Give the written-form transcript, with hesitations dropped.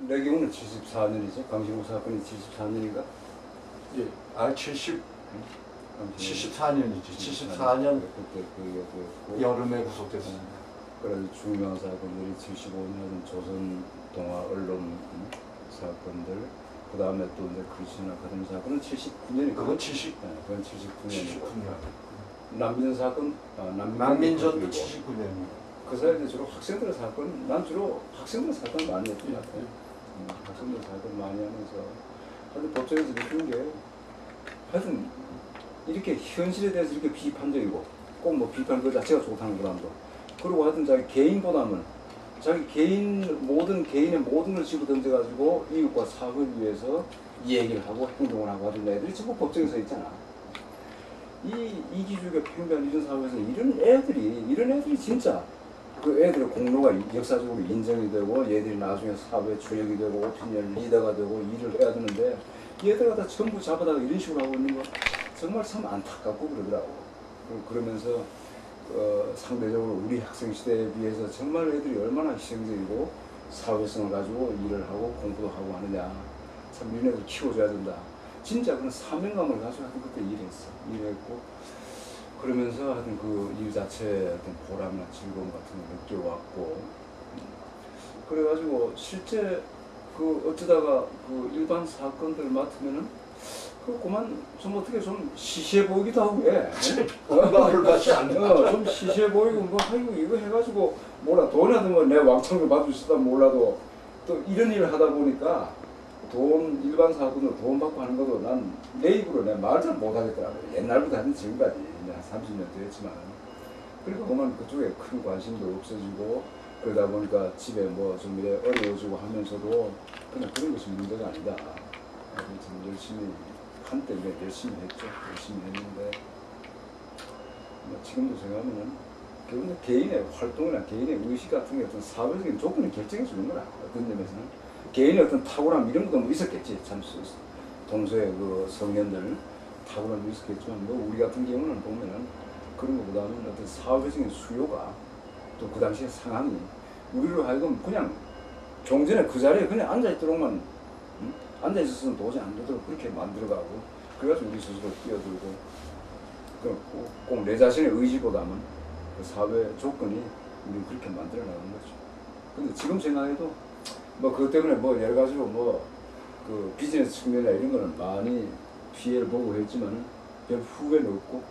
내 경우는 74년이죠. 강신구 사건이 74년인가? 예, 74년이죠. 74년 그때 그였고 여름에 구속됐습니다. 그래서 중요한 사건들이 75년 조선 동아 언론 사건들, 그 다음에 또 이제 크리스천 아카데미 사건은 79년이 그건 70, 그건 79년이고 79년. 난민 사건, 난민전도 79년이고. 그 사이에 주로 학생들 사건, 난 주로 학생들 사건 많이 했던 것 같아요. 학생들 사건 많이 하면서 하여튼 법정에서 느끼는 게 하여튼 이렇게 현실에 대해서 이렇게 비판적이고 꼭 뭐 비판 그 자체가 좋다는 사람도 그리고 하여튼 자기 개인보다는 자기 개인 모든 개인의 모든 걸 집어던져가지고 이웃과 사회를 위해서 얘기를 하고 행동을 하고 하는 애들이 전부 법정에 서 있잖아. 이 이기주의가 팽배한 이런 사회에서 이런 애들이 진짜 그 애들의 공로가 역사적으로 인정이 되고 얘들이 나중에 사회 주역이 되고 오피니언 리더가 되고 일을 해야 되는데 얘들가 다 전부 잡아다가 이런 식으로 하고 있는 거 정말 참 안타깝고 그러더라고. 그러면서 상대적으로 우리 학생 시대에 비해서 정말 애들이 얼마나 희생적이고 사회성을 가지고 일을 하고 공부도 하고 하느냐. 참 이런 애들 키워줘야 된다. 진짜 그런 사명감을 가지고 하여튼 그때 일했고 그러면서 하여튼 그 일 자체에 어떤 보람이나 즐거움 같은 걸 느껴왔고 그래가지고 실제 그 어쩌다가 그 일반 사건들 맡으면은 그 그만 좀 어떻게 좀 시시해 보이기도 하고 해. 건강을 받지 않는 좀 시시해 보이고 뭐 아이고 이거 해가지고 몰라 돈이라도 뭐 내 왕창을 받을 수 있다 몰라도 또 이런 일을 하다 보니까 돈 일반 사건으로 돈 받고 하는 것도 난 내 입으로 내 말 잘 못하겠더라고요. 옛날부터 하는 지금까지 한 30년 됐지만 그리고 그만 그쪽에 큰 관심도 없어지고 그러다 보니까 집에 뭐 좀 이래 어려워지고 하면서도 그냥 그런 것이 문제가 아니다. 좀 열심히 한때 열심히 했죠. 열심히 했는데 뭐 지금도 생각하면은 결국은 개인의 활동이나 개인의 의식 같은 게 어떤 사회적인 조건을 결정해 주는 거라. 어떤 점에서는 개인의 어떤 탁월함 이런 것도 뭐 있었겠지. 참 동서의 그 성현들 탁월함도 있었겠지만 뭐 우리 같은 경우는 보면은 그런 것보다는 어떤 사회적인 수요가 또 그 당시의 상황이 우리로 하여금 그냥 경전에 그 자리에 그냥 앉아있도록만 앉아있었으면 도저히 안 되도록 그렇게 만들어가고 그래가지고 우리 스스로 뛰어들고 꼭 내 자신의 의지보다는 그 사회 조건이 우리 그렇게 만들어 나가는 거죠. 근데 지금 생각해도 뭐 그것 때문에 뭐 여러 가지로 뭐 그 비즈니스 측면이나 이런 거는 많이 피해를 보고 했지만 별 후회는 없고